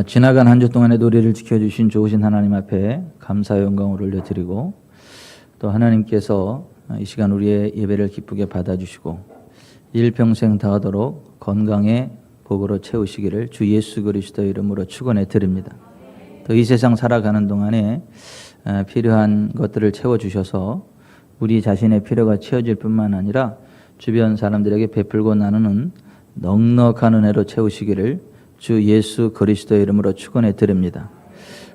지나간 한 주 동안의 노래를 지켜주신 좋으신 하나님 앞에 감사의 영광을 올려드리고, 또 하나님께서 이 시간 우리의 예배를 기쁘게 받아주시고 일평생 다하도록 건강의 복으로 채우시기를 주 예수 그리스도의 이름으로 축원해 드립니다. 또 이 세상 살아가는 동안에 필요한 것들을 채워주셔서 우리 자신의 필요가 채워질 뿐만 아니라 주변 사람들에게 베풀고 나누는 넉넉한 은혜로 채우시기를 주 예수 그리스도의 이름으로 축원해 드립니다.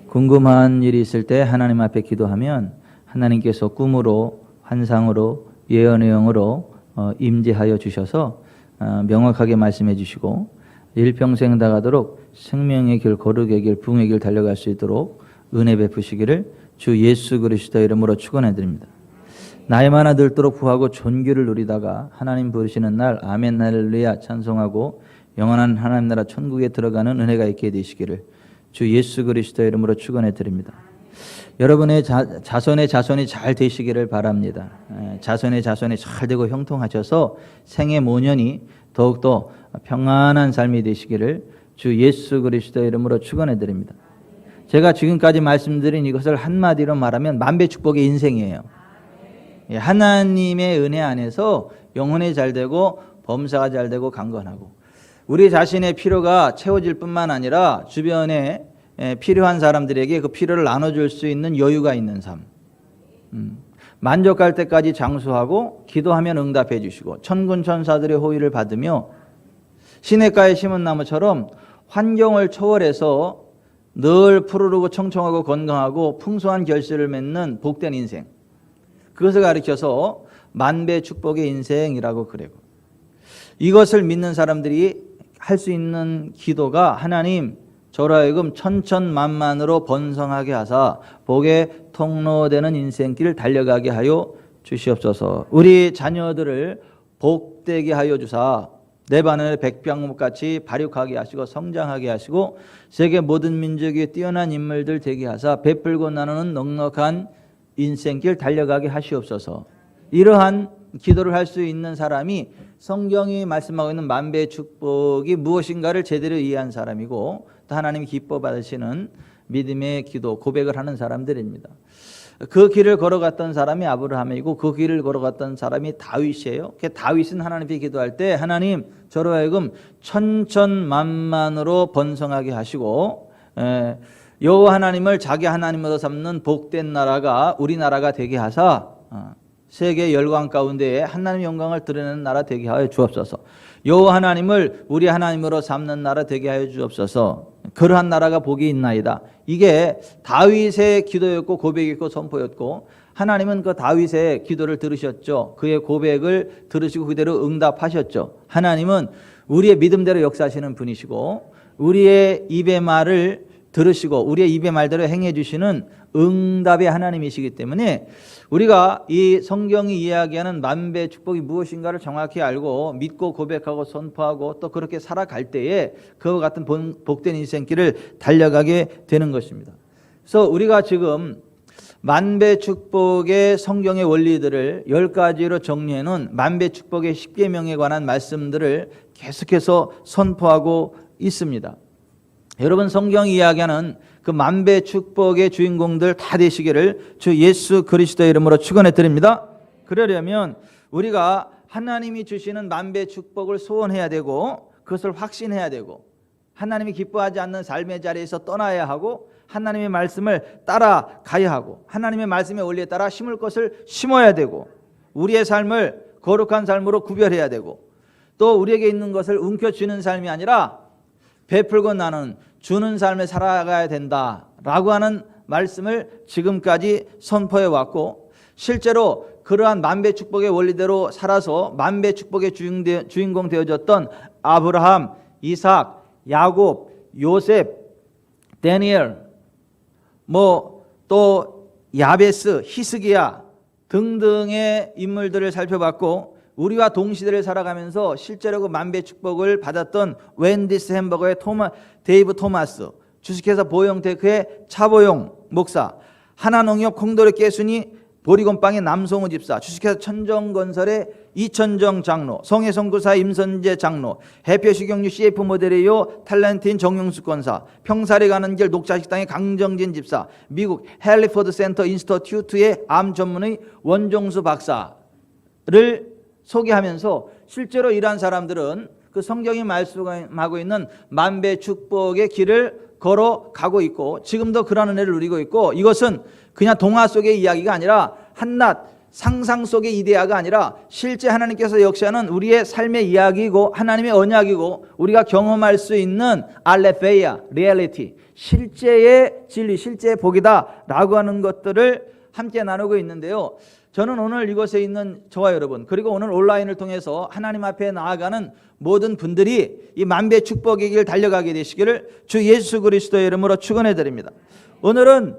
궁금한 일이 있을 때 하나님 앞에 기도하면 하나님께서 꿈으로, 환상으로, 예언의 영으로 임재하여 주셔서 명확하게 말씀해 주시고 일평생 다가도록 생명의 길, 거룩의 길, 부흥의 길 달려갈 수 있도록 은혜 베푸시기를 주 예수 그리스도의 이름으로 축원해 드립니다. 나이 많아 늙도록 부하고 존귀를 누리다가 하나님 부르시는 날 아멘 할렐루야 찬송하고 영원한 하나님 나라 천국에 들어가는 은혜가 있게 되시기를 주 예수 그리스도의 이름으로 축원해 드립니다. 여러분의 자손의 자손이 잘 되시기를 바랍니다. 자손의 자손이 잘 되고 형통하셔서 생애 모년이 더욱더 평안한 삶이 되시기를 주 예수 그리스도의 이름으로 축원해 드립니다. 제가 지금까지 말씀드린 이것을 한마디로 말하면 만배 축복의 인생이에요. 하나님의 은혜 안에서 영혼이 잘 되고 범사가 잘 되고 강건하고 우리 자신의 필요가 채워질 뿐만 아니라 주변에 필요한 사람들에게 그 필요를 나눠줄 수 있는 여유가 있는 삶. 만족할 때까지 장수하고 기도하면 응답해 주시고 천군 천사들의 호의를 받으며 시냇가에 심은 나무처럼 환경을 초월해서 늘 푸르르고 청청하고 건강하고 풍성한 결실을 맺는 복된 인생. 그것을 가르쳐서 만배 축복의 인생이라고 그래요. 이것을 믿는 사람들이 할 수 있는 기도가 하나님 저로 하여금 천천만만으로 번성하게 하사 복의 통로되는 인생길 달려가게 하여 주시옵소서. 우리 자녀들을 복되게 하여 주사 내 반을 백병목같이 발육하게 하시고 성장하게 하시고 세계 모든 민족의 뛰어난 인물들 되게 하사 베풀고 나누는 넉넉한 인생길 달려가게 하시옵소서. 이러한 기도를 할 수 있는 사람이 성경이 말씀하고 있는 만배의 축복이 무엇인가를 제대로 이해한 사람이고 또 하나님이 기뻐 받으시는 믿음의 기도 고백을 하는 사람들입니다. 그 길을 걸어갔던 사람이 아브라함이고 그 길을 걸어갔던 사람이 다윗이에요. 다윗은 하나님께 기도할 때 하나님 저로 하여금 천천만만으로 번성하게 하시고 여호와 하나님을 자기 하나님으로 삼는 복된 나라가 우리나라가 되게 하사 세계 열강 가운데에 하나님의 영광을 드러내는 나라 되게 하여 주옵소서. 여호와 하나님을 우리 하나님으로 삼는 나라 되게 하여 주옵소서. 그러한 나라가 복이 있나이다. 이게 다윗의 기도였고 고백이었고 선포였고 하나님은 그 다윗의 기도를 들으셨죠. 그의 고백을 들으시고 그대로 응답하셨죠. 하나님은 우리의 믿음대로 역사하시는 분이시고 우리의 입의 말을 들으시고 우리의 입의 말대로 행해 주시는 응답의 하나님이시기 때문에 우리가 이 성경이 이야기하는 만배 축복이 무엇인가를 정확히 알고 믿고 고백하고 선포하고 또 그렇게 살아갈 때에 그와 같은 복된 인생길을 달려가게 되는 것입니다. 그래서 우리가 지금 만배 축복의 성경의 원리들을 10가지로 정리해 놓은 만배 축복의 10계명에 관한 말씀들을 계속해서 선포하고 있습니다. 여러분 성경이 이야기하는 그 만배 축복의 주인공들 다 되시기를 주 예수 그리스도의 이름으로 축원해 드립니다. 그러려면 우리가 하나님이 주시는 만배 축복을 소원해야 되고 그것을 확신해야 되고 하나님이 기뻐하지 않는 삶의 자리에서 떠나야 하고 하나님의 말씀을 따라가야 하고 하나님의 말씀의 원리에 따라 심을 것을 심어야 되고 우리의 삶을 거룩한 삶으로 구별해야 되고 또 우리에게 있는 것을 움켜쥐는 삶이 아니라 베풀고 나는 주는 삶을 살아가야 된다라고 하는 말씀을 지금까지 선포해 왔고 실제로 그러한 만배 축복의 원리대로 살아서 만배 축복의 주인공 되어졌던 아브라함, 이삭, 야곱, 요셉, 다니엘, 또 야베스, 히스기야 등등의 인물들을 살펴봤고 우리와 동시대를 살아가면서 실제로 그 만배 축복을 받았던 웬디스 햄버거의 데이브 토마스, 주식회사 보영테크의 차보용 목사, 하나농협 콩도르 깨순이 보리건빵의 남성호 집사, 주식회사 천정건설의 이천정 장로, 성해선교사 임선재 장로, 해표식용유 CF 모델이요 탤런트인 정용수 권사, 평사리 가는 길 녹차식당의 강정진 집사, 미국 헬리포드 센터 인스티튜트의 암 전문의 원종수 박사를 소개하면서 실제로 이러한 사람들은 그 성경이 말씀하고 있는 만배 축복의 길을 걸어가고 있고 지금도 그런 은혜를 누리고 있고, 이것은 그냥 동화 속의 이야기가 아니라 한낱 상상 속의 이데아가 아니라 실제 하나님께서 역사하는 우리의 삶의 이야기이고 하나님의 언약이고 우리가 경험할 수 있는 알레페이아, 리얼리티, 실제의 진리, 실제의 복이다 라고 하는 것들을 함께 나누고 있는데요. 저는 오늘 이곳에 있는 저와 여러분, 그리고 오늘 온라인을 통해서 하나님 앞에 나아가는 모든 분들이 이 만배 축복의 길 달려가게 되시기를 주 예수 그리스도의 이름으로 축원해 드립니다. 오늘은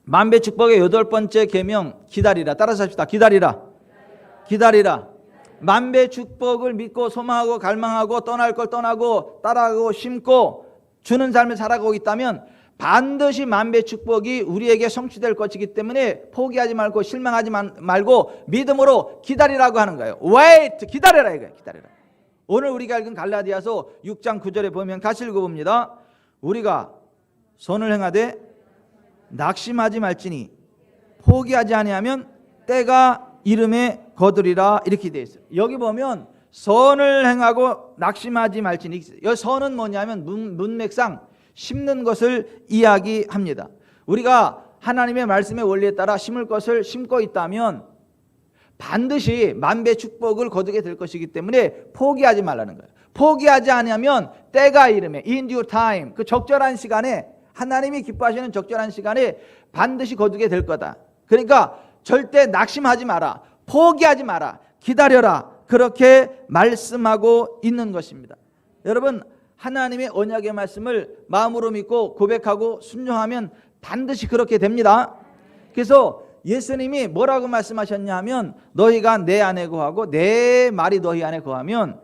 만배 축복의 8번째 계명, 기다리라. 따라서 합시다. 기다리라. 기다리라. 만배 축복을 믿고 소망하고 갈망하고 떠날 걸 떠나고 따라가고 심고 주는 삶을 살아가고 있다면 반드시 만배 축복이 우리에게 성취될 것이기 때문에 포기하지 말고 실망하지 말고 믿음으로 기다리라고 하는 거예요. Wait, 기다려라 이거예요. 기다려라. 오늘 우리가 읽은 갈라디아서 6장 9절에 보면 같이 읽어봅니다. 우리가 선을 행하되 낙심하지 말지니 포기하지 아니하면 때가 이름에 거두리라, 이렇게 되어 있어요. 여기 보면 선을 행하고 낙심하지 말지니, 여기 선은 뭐냐면 문맥상 심는 것을 이야기합니다. 우리가 하나님의 말씀의 원리에 따라 심을 것을 심고 있다면 반드시 만배 축복을 거두게 될 것이기 때문에 포기하지 말라는 거예요. 포기하지 않으면 때가 이름에 in due time, 그 적절한 시간에, 하나님이 기뻐하시는 적절한 시간에 반드시 거두게 될 거다. 그러니까 절대 낙심하지 마라, 포기하지 마라, 기다려라, 그렇게 말씀하고 있는 것입니다. 여러분, 하나님의 언약의 말씀을 마음으로 믿고 고백하고 순종하면 반드시 그렇게 됩니다. 그래서 예수님이 뭐라고 말씀하셨냐 하면 너희가 내 안에 거하고 내 말이 너희 안에 거하면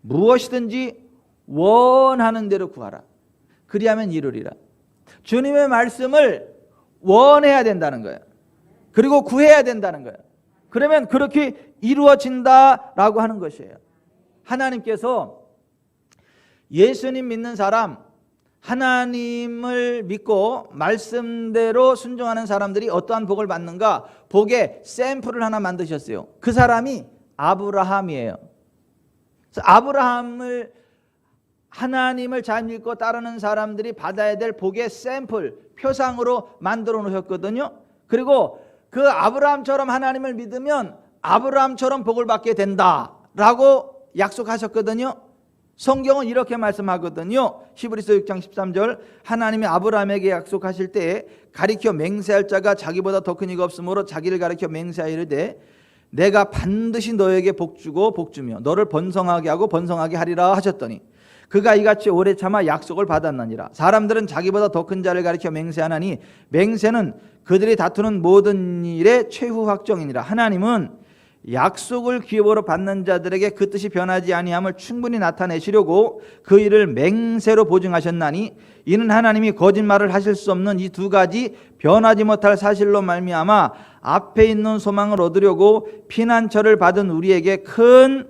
무엇이든지 원하는 대로 구하라. 그리하면 이루리라. 주님의 말씀을 원해야 된다는 거예요. 그리고 구해야 된다는 거예요. 그러면 그렇게 이루어진다라고 하는 것이에요. 하나님께서 예수님 믿는 사람, 하나님을 믿고 말씀대로 순종하는 사람들이 어떠한 복을 받는가, 복의 샘플을 하나 만드셨어요. 그 사람이 아브라함이에요. 그래서 아브라함을, 하나님을 잘 믿고 따르는 사람들이 받아야 될 복의 샘플, 표상으로 만들어 놓으셨거든요. 그리고 그 아브라함처럼 하나님을 믿으면 아브라함처럼 복을 받게 된다라고 약속하셨거든요. 성경은 이렇게 말씀하거든요. 히브리서 6장 13절, 하나님이 아브라함에게 약속하실 때에 가리켜 맹세할 자가 자기보다 더 큰 이가 없으므로 자기를 가리켜 맹세하여 이르되 내가 반드시 너에게 복주고 복주며 너를 번성하게 하고 번성하게 하리라 하셨더니 그가 이같이 오래 참아 약속을 받았느니라. 사람들은 자기보다 더 큰 자를 가리켜 맹세하나니 맹세는 그들이 다투는 모든 일의 최후 확정이니라. 하나님은 약속을 기업으로 받는 자들에게 그 뜻이 변하지 아니함을 충분히 나타내시려고 그 일을 맹세로 보증하셨나니 이는 하나님이 거짓말을 하실 수 없는 이 두 가지 변하지 못할 사실로 말미암아 앞에 있는 소망을 얻으려고 피난처를 받은 우리에게 큰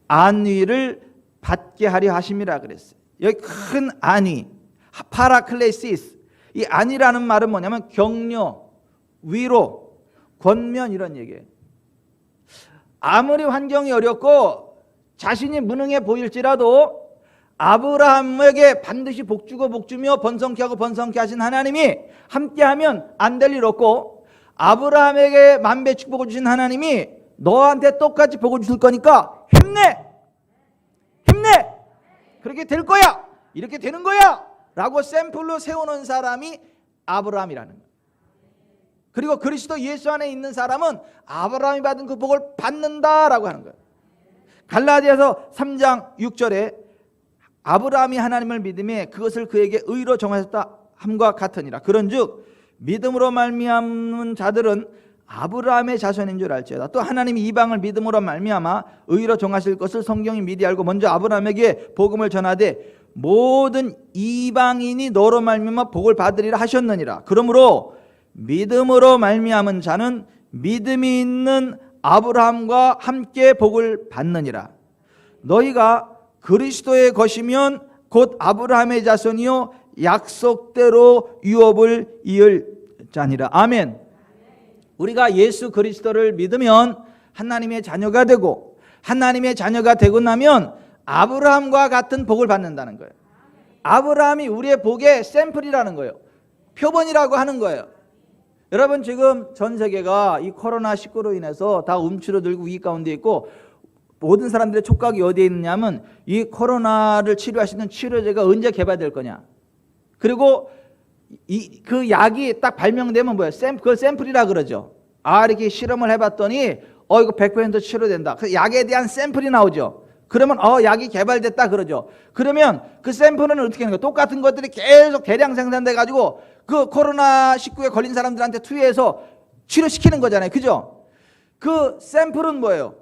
안위를 받게 하려 하심이라 그랬어요. 여기 큰 안위, 파라클레시스, 이 안위라는 말은 뭐냐면 격려, 위로, 권면, 이런 얘기예요. 아무리 환경이 어렵고 자신이 무능해 보일지라도 아브라함에게 반드시 복주고 복주며 번성케 하고 번성케 하신 하나님이 함께하면 안 될 일 없고, 아브라함에게 만배 축복을 주신 하나님이 너한테 똑같이 복을 주실 거니까 힘내, 힘내, 그렇게 될 거야, 이렇게 되는 거야 라고 샘플로 세우는 사람이 아브라함이라는 거예요. 그리고 그리스도 예수 안에 있는 사람은 아브라함이 받은 그 복을 받는다라고 하는 거예요. 갈라디아서 3장 6절에 아브라함이 하나님을 믿음에 그것을 그에게 의로 정하셨다 함과 같으니라. 그런즉 믿음으로 말미암는 자들은 아브라함의 자손인 줄 알지어다. 또 하나님이 이방을 믿음으로 말미암아 의로 정하실 것을 성경이 미리 알고 먼저 아브라함에게 복음을 전하되 모든 이방인이 너로 말미암아 복을 받으리라 하셨느니라. 그러므로 믿음으로 말미암은 자는 믿음이 있는 아브라함과 함께 복을 받느니라. 너희가 그리스도의 것이면 곧 아브라함의 자손이요 약속대로 유업을 이을 자니라. 아멘. 우리가 예수 그리스도를 믿으면 하나님의 자녀가 되고, 하나님의 자녀가 되고 나면 아브라함과 같은 복을 받는다는 거예요. 아브라함이 우리의 복의 샘플이라는 거예요. 표본이라고 하는 거예요. 여러분, 지금 전 세계가 이 코로나19로 인해서 다 움츠러들고 위기 가운데 있고, 모든 사람들의 촉각이 어디에 있느냐면 이 코로나를 치료할 수 있는 치료제가 언제 개발될 거냐, 그리고 그 약이 딱 발명되면 뭐예요? 그걸 샘플이라 그러죠. 이렇게 실험을 해봤더니 이거 100% 치료된다. 그 약에 대한 샘플이 나오죠. 그러면 약이 개발됐다 그러죠. 그러면 그 샘플은 어떻게 하는 거예요? 똑같은 것들이 계속 대량 생산돼 가지고 그 코로나19에 걸린 사람들한테 투여해서 치료시키는 거잖아요. 그죠? 그 샘플은 뭐예요?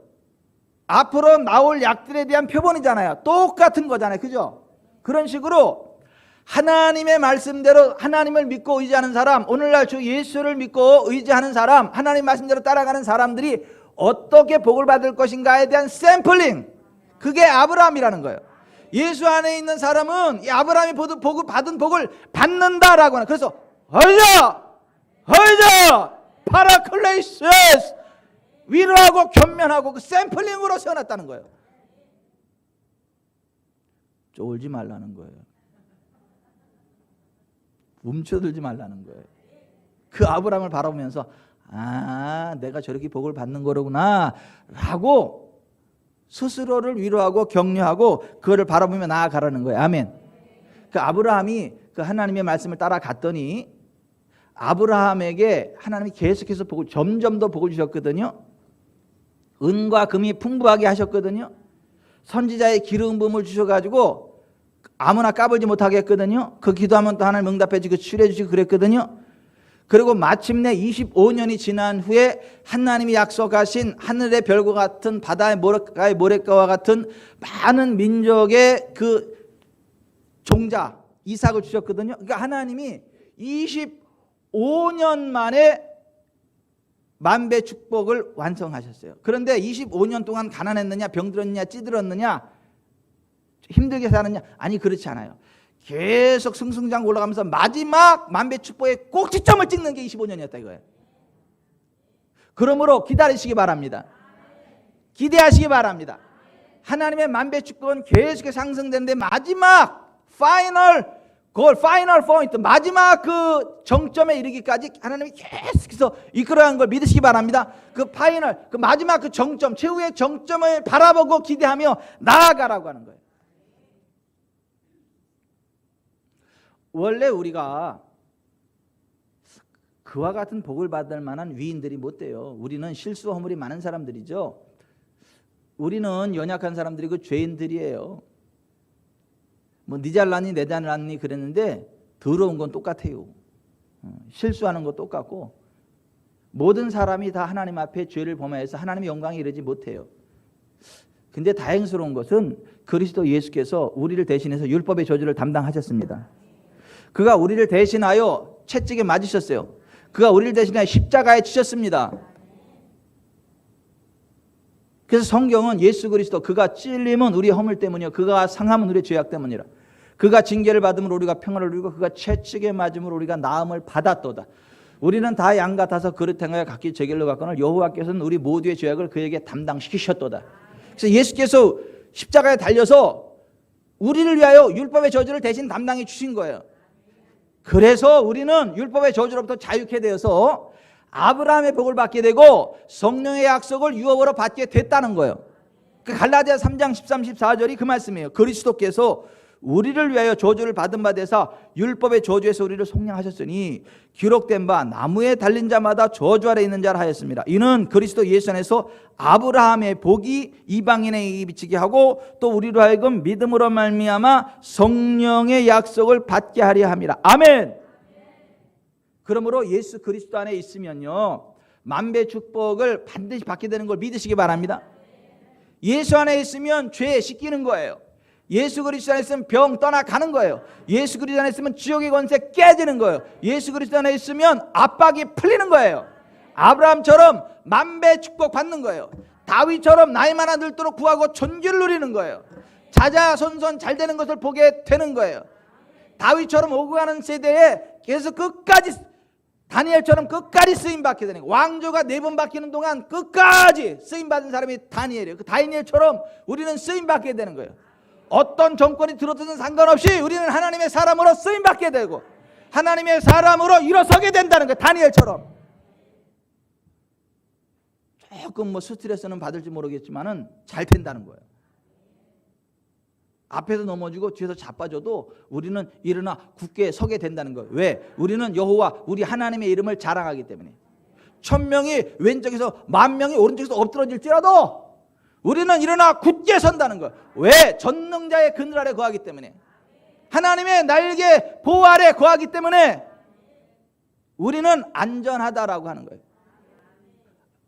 앞으로 나올 약들에 대한 표본이잖아요. 똑같은 거잖아요. 그죠? 그런 식으로 하나님의 말씀대로 하나님을 믿고 의지하는 사람, 오늘날 주 예수를 믿고 의지하는 사람, 하나님 말씀대로 따라가는 사람들이 어떻게 복을 받을 것인가에 대한 샘플링, 그게 아브라함이라는 거예요. 예수 안에 있는 사람은 이 아브라함이 받은 복을 받는다라고 하는. 그래서 헐자 파라클레이스, 위로하고 겸면하고 그 샘플링으로 세워놨다는 거예요. 쫄지 말라는 거예요. 움츠들지 말라는 거예요. 그 아브라함을 바라보면서 내가 저렇게 복을 받는 거로구나 라고 스스로를 위로하고 격려하고 그거를 바라보며 나아가라는 거예요. 아멘. 그 아브라함이 그 하나님의 말씀을 따라갔더니 아브라함에게 하나님이 계속해서 점점 더 복을 주셨거든요. 은과 금이 풍부하게 하셨거든요. 선지자의 기름 부음을 주셔가지고 아무나 까불지 못하게 했거든요. 그 기도하면 또 하나님 응답해 주시고 치료해 주시고 그랬거든요. 그리고 마침내 25년이 지난 후에 하나님이 약속하신 하늘의 별과 같은 바다의 모래가와 같은 많은 민족의 그 종자 이삭을 주셨거든요. 그러니까 하나님이 25년 만에 만배 축복을 완성하셨어요. 그런데 25년 동안 가난했느냐, 병들었느냐, 찌들었느냐, 힘들게 사느냐? 아니, 그렇지 않아요. 계속 승승장구 올라가면서 마지막 만배 축복의 꼭지점을 찍는 게 25년이었다 이거예요. 그러므로 기다리시기 바랍니다. 기대하시기 바랍니다. 하나님의 만배 축복은 계속해서 상승되는데 마지막 파이널 골, 파이널 포인트, 마지막 그 정점에 이르기까지 하나님이 계속해서 이끌어가는 걸 믿으시기 바랍니다. 그 파이널, 그 마지막 그 정점, 최후의 정점을 바라보고 기대하며 나아가라고 하는 거예요. 원래 우리가 그와 같은 복을 받을 만한 위인들이 못 돼요. 우리는 실수 허물이 많은 사람들이죠. 우리는 연약한 사람들이고 죄인들이에요. 뭐 네 잘났니 내 잘났니 그랬는데 더러운 건 똑같아요. 실수하는 거 똑같고 모든 사람이 다 하나님 앞에 죄를 범하여서 하나님의 영광에 이르지 못해요. 근데 다행스러운 것은 그리스도 예수께서 우리를 대신해서 율법의 저주를 담당하셨습니다. 그가 우리를 대신하여 채찍에 맞으셨어요. 그가 우리를 대신하여 십자가에 치셨습니다. 그래서 성경은 예수 그리스도 그가 찔림은 우리의 허물 때문이요 그가 상함은 우리의 죄악 때문이라. 그가 징계를 받음으로 우리가 평안을 누리고 그가 채찍에 맞음으로 우리가 나음을 받았도다. 우리는 다 양 같아서 그릇 행하여 각기 제 길로 갔거늘 여호와께서는 우리 모두의 죄악을 그에게 담당시키셨도다. 그래서 예수께서 십자가에 달려서 우리를 위하여 율법의 저주를 대신 담당해 주신 거예요. 그래서 우리는 율법의 저주로부터 자유케 되어서 아브라함의 복을 받게 되고 성령의 약속을 유업으로 받게 됐다는 거예요. 그 갈라디아 3장 13, 14절이 그 말씀이에요. 그리스도께서 우리를 위하여 저주를 받은 바 되사 율법의 저주에서 우리를 속량하셨으니 기록된 바 나무에 달린 자마다 저주 아래 있는 자라 하였습니다. 이는 그리스도 예수 안에서 아브라함의 복이 이방인에게 비치게 하고 또 우리로 하여금 믿음으로 말미암아 성령의 약속을 받게 하려 함이라. 아멘. 그러므로 예수 그리스도 안에 있으면요 만배 축복을 반드시 받게 되는 걸 믿으시기 바랍니다. 예수 안에 있으면 죄 씻기는 거예요. 예수 그리스도 안에 있으면 병 떠나가는 거예요. 예수 그리스도 안에 있으면 지옥의 권세 깨지는 거예요. 예수 그리스도 안에 있으면 압박이 풀리는 거예요. 아브라함처럼 만배 축복 받는 거예요. 다윗처럼 나이 많아 늙도록 구하고 존귀를 누리는 거예요. 자자손손 잘 되는 것을 보게 되는 거예요. 다윗처럼 오고 가는 세대에 계속 끝까지, 다니엘처럼 끝까지 쓰임받게 되는 거예요. 왕조가 4번 바뀌는 동안 끝까지 쓰임받은 사람이 다니엘이에요. 그 다니엘처럼 우리는 쓰임받게 되는 거예요. 어떤 정권이 들어서든 상관없이 우리는 하나님의 사람으로 쓰임받게 되고 하나님의 사람으로 일어서게 된다는 거예요. 다니엘처럼. 조금 뭐 스트레스는 받을지 모르겠지만은 잘 된다는 거예요. 앞에서 넘어지고 뒤에서 자빠져도 우리는 일어나 굳게 서게 된다는 거예요. 왜? 우리는 여호와 우리 하나님의 이름을 자랑하기 때문에. 1000명이 왼쪽에서 10,000명이 오른쪽에서 엎드러질지라도 우리는 일어나 굳게 선다는 거예요. 왜? 전능자의 그늘 아래 거하기 때문에. 하나님의 날개 보호 아래 거하기 때문에 우리는 안전하다라고 하는 거예요.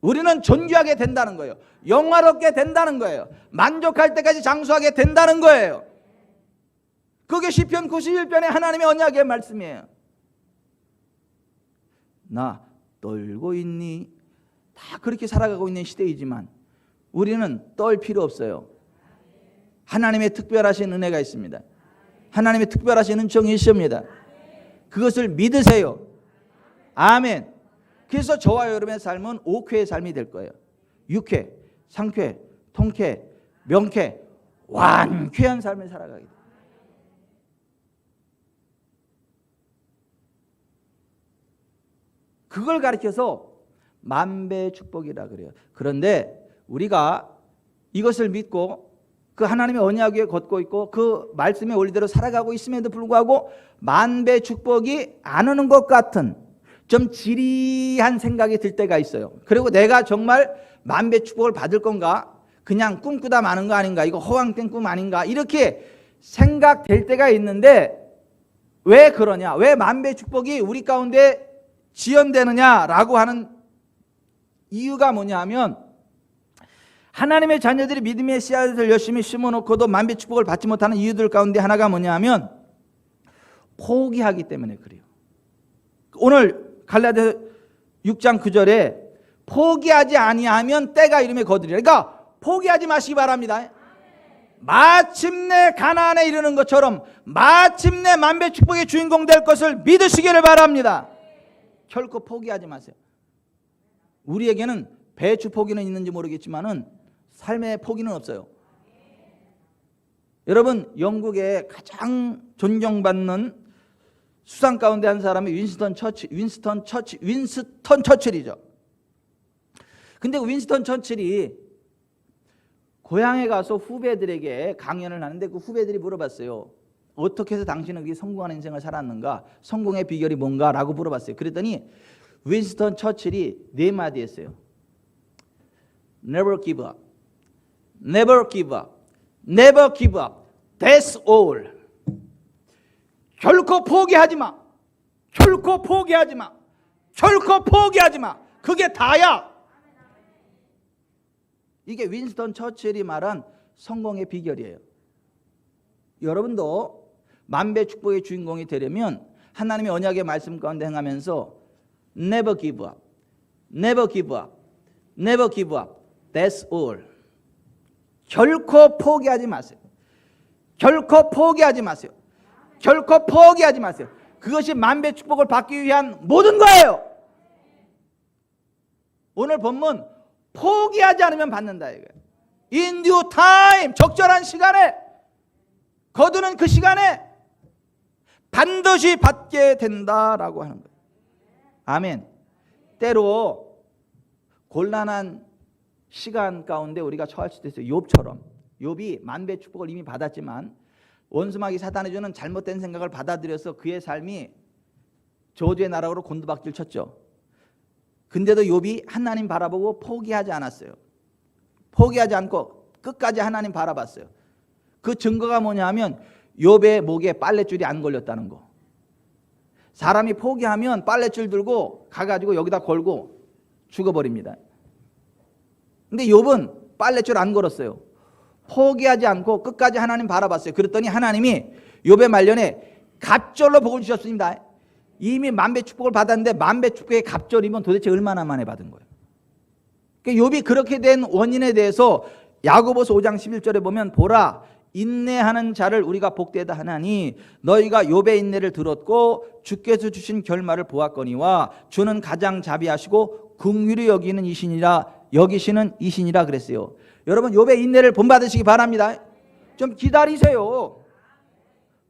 우리는 존귀하게 된다는 거예요. 영화롭게 된다는 거예요. 만족할 때까지 장수하게 된다는 거예요. 그게 시편 91편의 하나님의 언약의 말씀이에요. 나 떨고 있니? 다 그렇게 살아가고 있는 시대이지만 우리는 떨 필요 없어요. 하나님의 특별하신 은혜가 있습니다. 하나님의 특별하신 은총이 있습니다. 그것을 믿으세요. 아멘. 그래서 저와 여러분의 삶은 5쾌의 삶이 될 거예요. 6쾌, 상쾌, 통쾌, 명쾌, 완쾌한 삶을 살아가게 돼요. 그걸 가르쳐서 만배 축복이라 그래요. 그런데 우리가 이것을 믿고 그 하나님의 언약 위에 걷고 있고 그 말씀의 원리대로 살아가고 있음에도 불구하고 만배 축복이 안 오는 것 같은 좀 지리한 생각이 들 때가 있어요. 그리고 내가 정말 만배 축복을 받을 건가? 그냥 꿈꾸다 마는 거 아닌가? 이거 허황된 꿈 아닌가? 이렇게 생각될 때가 있는데 왜 그러냐? 왜 만배 축복이 우리 가운데 지연되느냐라고 하는 이유가 뭐냐 하면 하나님의 자녀들이 믿음의 씨앗을 열심히 심어놓고도 만배 축복을 받지 못하는 이유들 가운데 하나가 뭐냐 하면 포기하기 때문에 그래요. 오늘 갈라디아 6장 9절에 포기하지 아니하면 때가 이름에 거두리라. 그러니까 포기하지 마시기 바랍니다. 마침내 가나안에 이르는 것처럼 마침내 만배 축복의 주인공 될 것을 믿으시기를 바랍니다. 결코 포기하지 마세요. 우리에게는 배추 포기는 있는지 모르겠지만은 삶의 포기는 없어요. 여러분, 영국의 가장 존경받는 수상 가운데 한 사람이 윈스턴 처칠이죠. 근데 윈스턴 처칠이 고향에 가서 후배들에게 강연을 하는데 그 후배들이 물어봤어요. 어떻게 해서 당신은 그렇게 성공하는 인생을 살았는가? 성공의 비결이 뭔가? 라고 물어봤어요. 그랬더니 윈스턴 처칠이 4마디 했어요. Never give up. Never give up. Never give up. That's all. 결코 포기하지 마. 결코 포기하지 마. 결코 포기하지 마. 그게 다야. 이게 윈스턴 처칠이 말한 성공의 비결이에요. 여러분도 만배 축복의 주인공이 되려면 하나님의 언약의 말씀 가운데 행하면서 Never give up. Never give up. Never give up. That's all. 결코 포기하지 마세요. 결코 포기하지 마세요. 결코 포기하지 마세요. 그것이 만배 축복을 받기 위한 모든 거예요. 오늘 본문 포기하지 않으면 받는다 이거예요. In due time, 적절한 시간에 거두는 그 시간에 반드시 받게 된다라고 하는 거예요. 아멘. 때로 곤란한 시간 가운데 우리가 처할 수도 있어요. 욥처럼. 욥이 만배 축복을 이미 받았지만 원수마귀 사탄이 주는 잘못된 생각을 받아들여서 그의 삶이 저주의 나락으로 곤두박질 쳤죠. 근데도 욥이 하나님 바라보고 포기하지 않았어요. 포기하지 않고 끝까지 하나님 바라봤어요. 그 증거가 뭐냐 하면 욥의 목에 빨랫줄이 안 걸렸다는 거. 사람이 포기하면 빨랫줄 들고 가가지고 여기다 걸고 죽어버립니다. 근데 욥은 빨랫줄 안 걸었어요. 포기하지 않고 끝까지 하나님 바라봤어요. 그랬더니 하나님이 욥의 말년에 갑절로 복을 주셨습니다. 이미 만배 축복을 받았는데 만배 축복의 갑절이면 도대체 얼마나 만에 받은 거예요? 그러니까 욥이 그렇게 된 원인에 대해서 야고보서 5장 11절에 보면 보라 인내하는 자를 우리가 복되다 하나니 너희가 욥의 인내를 들었고 주께서 주신 결말을 보았거니와 주는 가장 자비하시고 긍휼히 여기는 여기시는 이신이라 그랬어요. 여러분 욥의 인내를 본받으시기 바랍니다. 좀 기다리세요.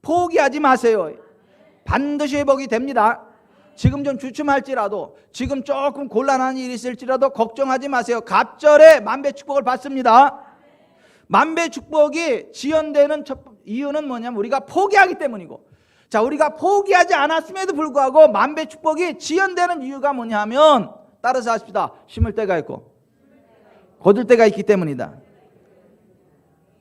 포기하지 마세요. 반드시 회복이 됩니다. 지금 좀 주춤할지라도 지금 조금 곤란한 일이 있을지라도 걱정하지 마세요. 갑절에 만배 축복을 받습니다. 만배 축복이 지연되는 첫 이유는 뭐냐면 우리가 포기하기 때문이고, 자 우리가 포기하지 않았음에도 불구하고 만배 축복이 지연되는 이유가 뭐냐면 따라서 하십시다. 심을 때가 있고 거둘 때가 있기 때문이다.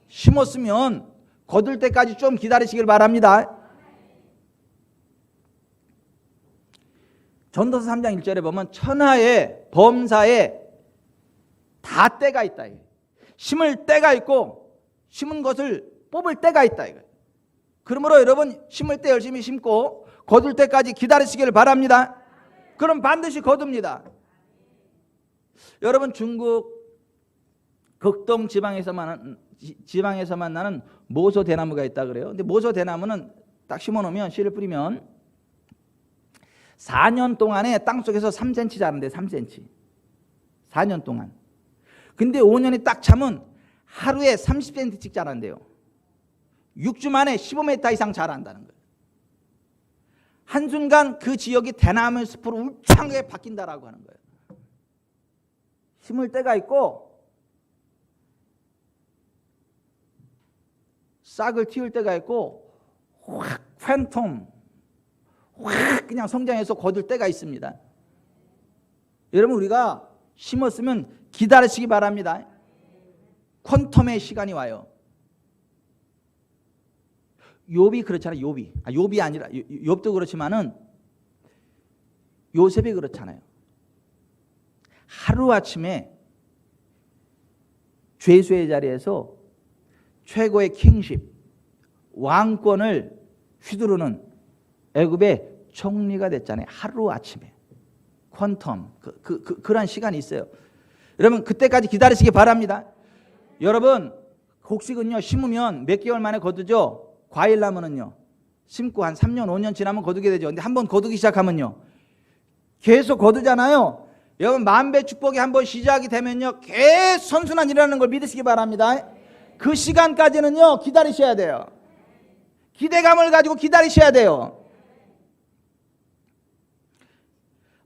심었으면 거둘 때까지 좀 기다리시길 바랍니다. 전도서 3장 1절에 보면 천하의 범사에 다 때가 있다. 심을 때가 있고 심은 것을 뽑을 때가 있다. 그러므로 여러분 심을 때 열심히 심고 거둘 때까지 기다리시길 바랍니다. 그럼 반드시 거둡니다. 여러분 중국 극동 지방에서만 나는 모소 대나무가 있다 그래요. 근데 모소 대나무는 딱 심어놓으면 씨를 뿌리면 4년 동안에 땅속에서 3cm 자란대. 3cm 4년 동안. 근데 5년이 딱 차면 하루에 30cm씩 자란대요. 6주 만에 15m 이상 자란다는 거예요. 한순간 그 지역이 대나무 숲으로 울창하게 바뀐다라고 하는 거예요. 심을 때가 있고 싹을 틔울 때가 있고 확 팬텀 확 그냥 성장해서 거둘 때가 있습니다. 여러분 우리가 심었으면 기다리시기 바랍니다. 퀀텀의 시간이 와요. 욥이 그렇잖아요. 욥이 아니라 욥도 그렇지만은 요셉이 그렇잖아요. 하루아침에 죄수의 자리에서 최고의 킹십 왕권을 휘두르는 애굽의 총리가 됐잖아요. 하루아침에 퀀텀 그런 시간이 있어요. 여러분 그때까지 기다리시기 바랍니다. 여러분 곡식은요 심으면 몇 개월 만에 거두죠. 과일나무는요 심고 한 3년 5년 지나면 거두게 되죠. 근데 한번 거두기 시작하면요 계속 거두잖아요. 여러분 만배 축복이 한번 시작이 되면요 계속 선순환 일어나는 걸 믿으시기 바랍니다. 그 시간까지는요 기다리셔야 돼요. 기대감을 가지고 기다리셔야 돼요.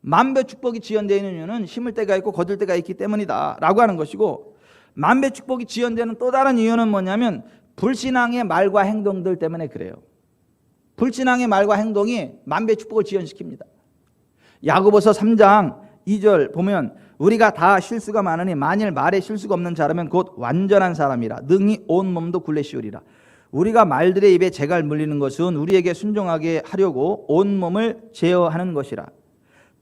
만배 축복이 지연되는 이유는 심을 때가 있고 거둘 때가 있기 때문이다 라고 하는 것이고, 만배 축복이 지연되는 또 다른 이유는 뭐냐면 불신앙의 말과 행동들 때문에 그래요. 불신앙의 말과 행동이 만배 축복을 지연시킵니다. 야고보서 3장 2절 보면 우리가 다 실수가 많으니 만일 말에 실수가 없는 자라면 곧 완전한 사람이라 능히 온 몸도 굴레시우리라. 우리가 말들의 입에 재갈 물리는 것은 우리에게 순종하게 하려고 온 몸을 제어하는 것이라.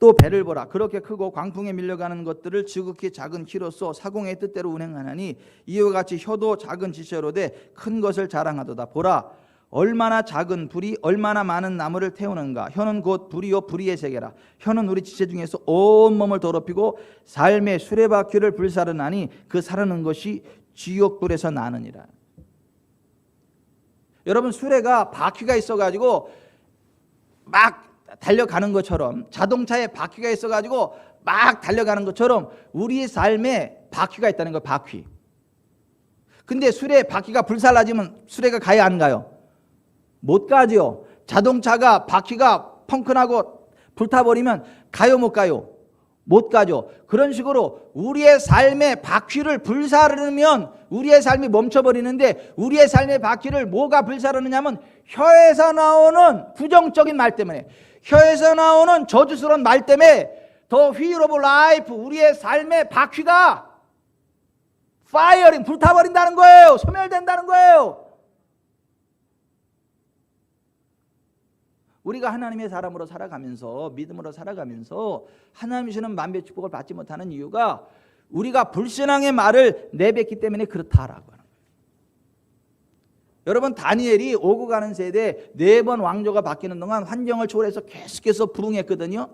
또 배를 보라. 그렇게 크고 광풍에 밀려가는 것들을 지극히 작은 키로서 사공의 뜻대로 운행하나니 이와 같이 혀도 작은 지체로되 큰 것을 자랑하도다. 보라, 얼마나 작은 불이 얼마나 많은 나무를 태우는가. 혀는 곧 불이요 불의의 세계라. 혀는 우리 지체 중에서 온 몸을 더럽히고 삶의 수레바퀴를 불사르나니 그 사르는 것이 지옥불에서 나느니라. 여러분 수레가 바퀴가 있어가지고 막 달려가는 것처럼, 자동차에 바퀴가 있어가지고 막 달려가는 것처럼 우리의 삶에 바퀴가 있다는 거예요. 바퀴. 근데 수레 바퀴가 불살라지면 수레가 가야 안 가요? 못 가죠. 자동차가 바퀴가 펑크나고 불타버리면 가요 못 가요? 못 가죠. 그런 식으로 우리의 삶의 바퀴를 불사르면 우리의 삶이 멈춰버리는데, 우리의 삶의 바퀴를 뭐가 불사르느냐면 혀에서 나오는 부정적인 말 때문에, 혀에서 나오는 저주스러운 말 때문에 The wheel of life, 우리의 삶의 바퀴가 파이어링, 불타버린다는 거예요. 소멸된다는 거예요. 우리가 하나님의 사람으로 살아가면서, 믿음으로 살아가면서 하나님이 주는 만배 축복을 받지 못하는 이유가 우리가 불신앙의 말을 내뱉기 때문에 그렇다라고 하는 거예요. 여러분 다니엘이 오고 가는 세대 4번 왕조가 바뀌는 동안 환경을 초월해서 계속해서 부흥했거든요.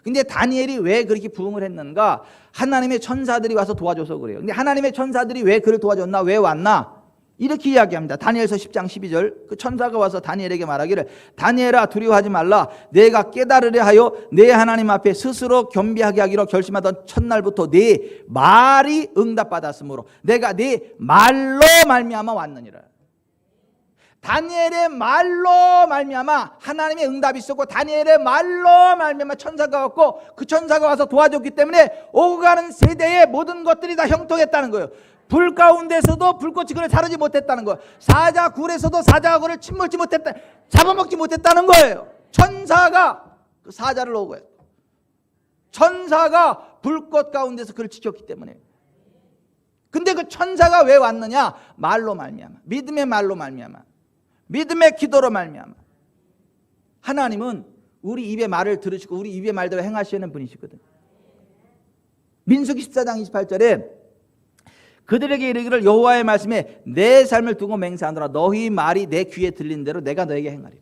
근데 다니엘이 왜 그렇게 부흥을 했는가? 하나님의 천사들이 와서 도와줘서 그래요. 근데 하나님의 천사들이 왜 그를 도와줬나? 왜 왔나? 이렇게 이야기합니다. 다니엘서 10장 12절 그 천사가 와서 다니엘에게 말하기를 다니엘아 두려워하지 말라. 내가 깨달으려 하여 내 하나님 앞에 스스로 겸비하게 하기로 결심하던 첫날부터 네 말이 응답받았으므로 내가 네 말로 말미암아 왔느니라. 다니엘의 말로 말미암아 하나님의 응답이 있었고 다니엘의 말로 말미암아 천사가 왔고 그 천사가 와서 도와줬기 때문에 오고 가는 세대의 모든 것들이 다 형통했다는 거예요. 불 가운데서도 불꽃이 그를 자르지 못했다는 거예요. 사자 굴에서도 사자가 그를 침몰지 못했다, 잡아먹지 못했다는 거예요. 천사가 그 사자를 오고 했고 천사가 불꽃 가운데서 그를 지켰기 때문에. 근데 그 천사가 왜 왔느냐? 말로 말미암아, 믿음의 말로 말미암아, 믿음의 기도로 말미암아. 하나님은 우리 입의 말을 들으시고 우리 입의 말대로 행하시는 분이시거든. 민수기 14장 28절에 그들에게 이르기를 여호와의 말씀에 내 삶을 두고 맹세하노라. 너희 말이 내 귀에 들린 대로 내가 너에게 행하리라.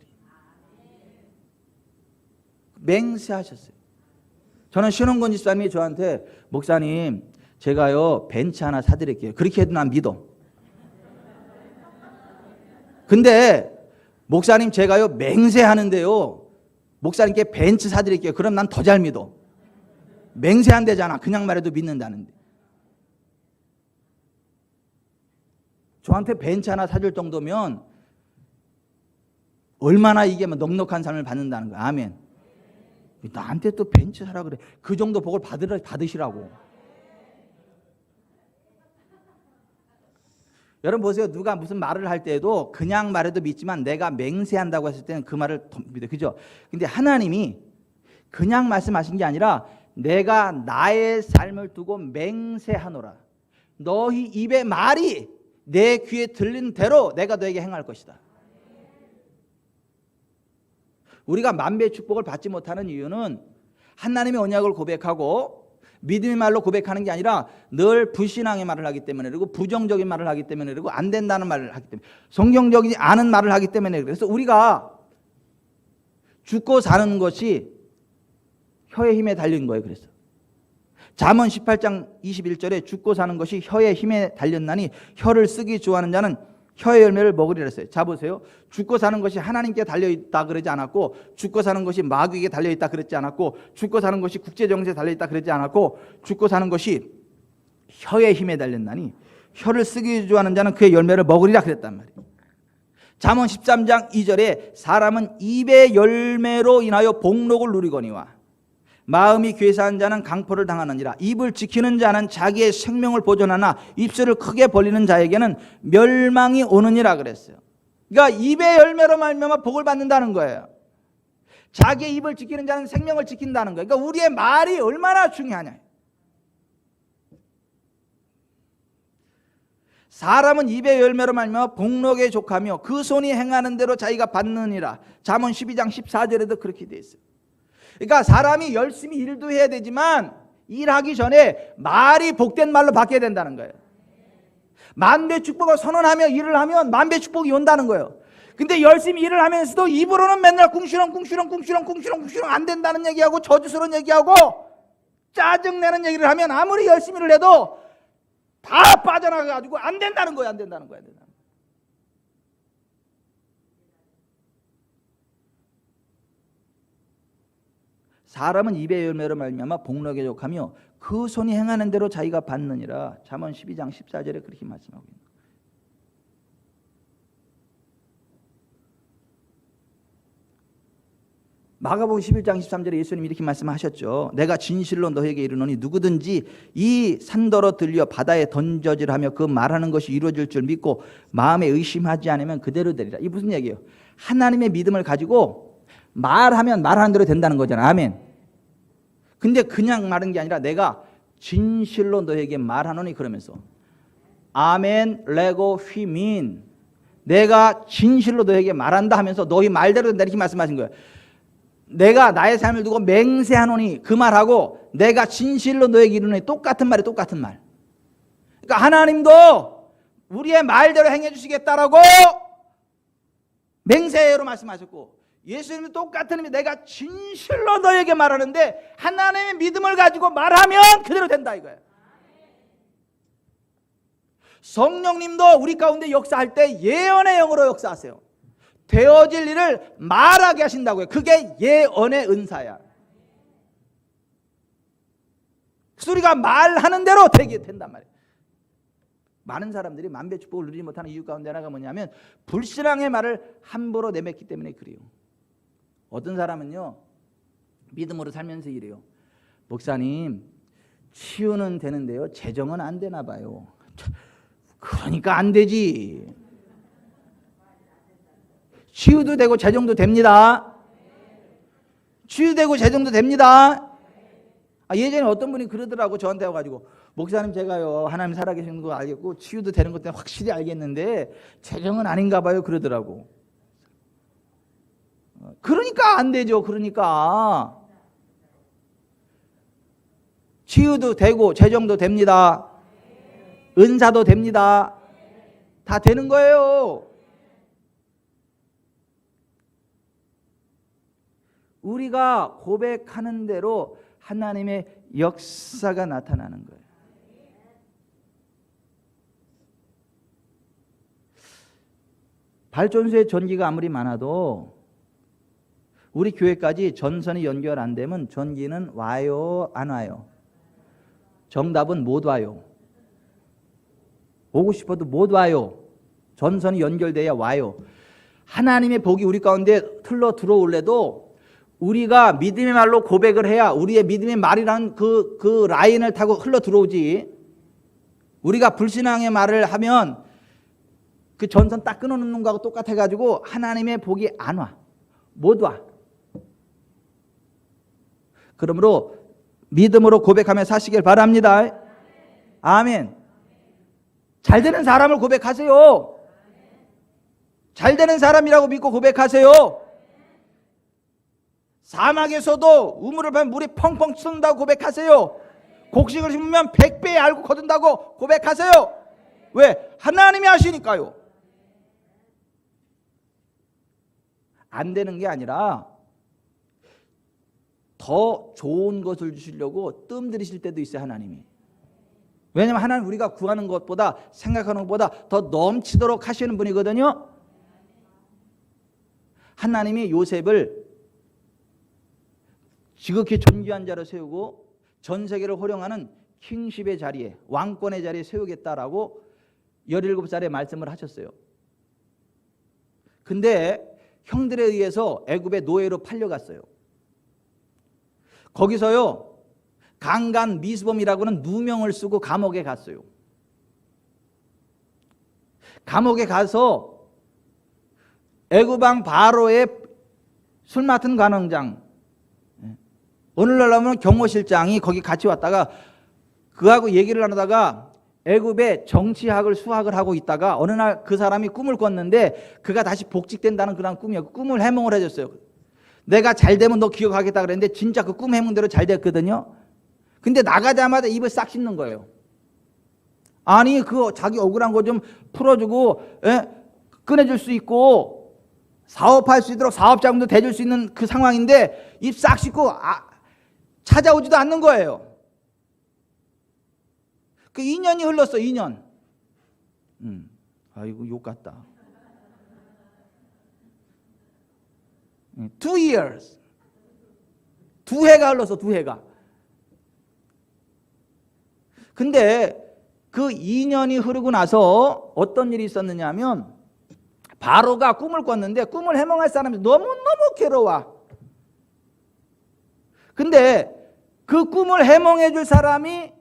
맹세하셨어요. 저는 신원권 집사님이 저한테 목사님 제가요 벤츠 하나 사드릴게요. 그렇게 해도 난 믿어. 근데 목사님 제가요 맹세하는데요 목사님께 벤츠 사드릴게요. 그럼 난 더 잘 믿어. 맹세한대잖아. 그냥 말해도 믿는다는데. 저한테 벤츠 하나 사줄 정도면 얼마나 이게 넉넉한 삶을 받는다는 거야. 아멘. 나한테 또 벤츠 사라 그래. 그 정도 복을 받으시라고. 여러분 보세요. 누가 무슨 말을 할 때에도 그냥 말해도 믿지만 내가 맹세한다고 했을 때는 그 말을 더 믿어. 그죠? 근데 하나님이 그냥 말씀하신 게 아니라 내가 나의 삶을 두고 맹세하노라. 너희 입의 말이 내 귀에 들린 대로 내가 너에게 행할 것이다. 우리가 만배의 축복을 받지 못하는 이유는 하나님의 언약을 고백하고 믿음의 말로 고백하는 게 아니라 늘 불신앙의 말을 하기 때문에 그리고 부정적인 말을 하기 때문에 그리고 안 된다는 말을 하기 때문에 성경적이지 않은 말을 하기 때문에 그래서 우리가 죽고 사는 것이 혀의 힘에 달린 거예요. 그래서 잠언 18장 21절에 죽고 사는 것이 혀의 힘에 달렸나니 혀를 쓰기 좋아하는 자는 혀의 열매를 먹으리라 했어요. 자 보세요. 죽고 사는 것이 하나님께 달려있다 그러지 않았고 죽고 사는 것이 마귀에게 달려있다 그랬지 않았고 죽고 사는 것이 국제정세에 달려있다 그랬지 않았고 죽고 사는 것이 혀의 힘에 달렸나니 혀를 쓰기 좋아하는 자는 그의 열매를 먹으리라 그랬단 말이에요. 잠언 13장 2절에 사람은 입의 열매로 인하여 복록을 누리거니와 마음이 괴사한 자는 강포를 당하느니라. 입을 지키는 자는 자기의 생명을 보존하나 입술을 크게 벌리는 자에게는 멸망이 오느니라 그랬어요. 그러니까 입의 열매로 말미암아 복을 받는다는 거예요. 자기의 입을 지키는 자는 생명을 지킨다는 거예요. 그러니까 우리의 말이 얼마나 중요하냐. 사람은 입의 열매로 말미암아 복록에 족하며 그 손이 행하는 대로 자기가 받느니라. 잠언 12장 14절에도 그렇게 되어 있어요. 그러니까 사람이 열심히 일도 해야 되지만 일하기 전에 말이 복된 말로 바뀌어야 된다는 거예요. 만배 축복을 선언하며 일을 하면 만배 축복이 온다는 거예요. 근데 열심히 일을 하면서도 입으로는 맨날 꿍시렁 안 된다는 얘기하고 저주스러운 얘기하고 짜증내는 얘기를 하면 아무리 열심히 일 해도 다 빠져나가가지고 안 된다는 거예요. 안 된다는 거예요. 사람은 입의 열매로 말미암아 복록에 족하며 그 손이 행하는 대로 자기가 받느니라. 잠언 12장 14절에 그렇게 말씀하고 있는 거예요. 마가복음 11장 13절에 예수님이 이렇게 말씀하셨죠. 내가 진실로 너에게 이르노니 누구든지 이 산더러 들려 바다에 던져지라 하며 그 말하는 것이 이루어질 줄 믿고 마음에 의심하지 않으면 그대로 되리라. 이게 무슨 얘기예요? 하나님의 믿음을 가지고 말하면 말하는 대로 된다는 거잖아. 아멘. 근데 그냥 말한 게 아니라 내가 진실로 너에게 말하노니 그러면서 아멘 레고 휘민 내가 진실로 너에게 말한다 하면서 너희 말대로 된다 이렇게 말씀하신 거예요. 내가 나의 삶을 두고 맹세하노니 그 말하고 내가 진실로 너에게 이르노니 똑같은 말이 똑같은 말. 그러니까 하나님도 우리의 말대로 행해 주시겠다라고 맹세로 말씀하셨고, 예수님도 똑같은 의미, 내가 진실로 너에게 말하는데 하나님의 믿음을 가지고 말하면 그대로 된다 이거예요. 성령님도 우리 가운데 역사할 때 예언의 영으로 역사하세요. 되어질 일을 말하게 하신다고요. 그게 예언의 은사야. 우리가 말하는 대로 되게 된단 말이에요. 많은 사람들이 만배축복을 누리지 못하는 이유 가운데 하나가 뭐냐면 불신앙의 말을 함부로 내뱉기 때문에 그래요. 어떤 사람은요, 믿음으로 살면서 이래요. 목사님, 치유는 되는데요, 재정은 안 되나 봐요. 그러니까 안 되지. 치유도 되고 재정도 됩니다. 치유되고 재정도 됩니다. 예전에 어떤 분이 그러더라고, 저한테 와가지고, 목사님, 제가요 하나님 살아계시는 거 알겠고 치유도 되는 것 때문에 확실히 알겠는데 재정은 아닌가 봐요 그러더라고. 그러니까 안 되죠. 그러니까 치유도 되고 재정도 됩니다. 은사도 됩니다. 다 되는 거예요. 우리가 고백하는 대로 하나님의 역사가 나타나는 거예요. 발전소에 전기가 아무리 많아도 우리 교회까지 전선이 연결 안 되면 전기는 와요, 안 와요? 정답은 못 와요. 오고 싶어도 못 와요. 전선이 연결돼야 와요. 하나님의 복이 우리 가운데 흘러 들어올래도 우리가 믿음의 말로 고백을 해야 우리의 믿음의 말이라는 그 라인을 타고 흘러 들어오지. 우리가 불신앙의 말을 하면 그 전선 딱 끊어놓는 거하고 똑같아가지고 하나님의 복이 안 와. 못 와. 그러므로 믿음으로 고백하며 사시길 바랍니다. 아멘. 잘 되는 사람을 고백하세요. 잘 되는 사람이라고 믿고 고백하세요. 사막에서도 우물을 파면 물이 펑펑 쏜다고 고백하세요. 곡식을 심으면 100배 알고 거둔다고 고백하세요. 왜? 하나님이 하시니까요. 안 되는 게 아니라 더 좋은 것을 주시려고 뜸 들이실 때도 있어요. 하나님이. 왜냐하면 하나님 우리가 구하는 것보다 생각하는 것보다 더 넘치도록 하시는 분이거든요. 하나님이 요셉을 지극히 존귀한 자로 세우고 전 세계를 호령하는 킹십의 자리에, 왕권의 자리에 세우겠다라고 17살에 말씀을 하셨어요. 근데 형들에 의해서 애굽의 노예로 팔려갔어요. 거기서요 강간 미수범이라고 하는 누명을 쓰고 감옥에 갔어요. 감옥에 가서 애굽왕 바로의 술 맡은 관원장, 오늘날 하면 경호실장이 거기 같이 왔다가 그하고 얘기를 나누다가 애굽의 정치학을 수학을 하고 있다가 어느 날 그 사람이 꿈을 꿨는데 그가 다시 복직된다는 그런 꿈이었고 꿈을 해몽을 해줬어요. 내가 잘 되면 너 기억하겠다 그랬는데 진짜 그 꿈 해몽대로 잘 됐거든요. 근데 나가자마자 입을 싹 씻는 거예요. 아니 그 자기 억울한 거 좀 풀어주고 꺼내줄 수 있고 사업할 수 있도록 사업자금도 대줄 수 있는 그 상황인데 입 싹 씻고 찾아오지도 않는 거예요. 그 2년이 흘렀어. 2년. 아이고 욕 같다. 2 years. 2해가 흘렀어. 2해가. 근데 그 2년이 흐르고 나서 어떤 일이 있었느냐 하면 바로가 꿈을 꿨는데 꿈을 해몽할 사람이 너무너무 괴로워. 근데 그 꿈을 해몽해 줄 사람이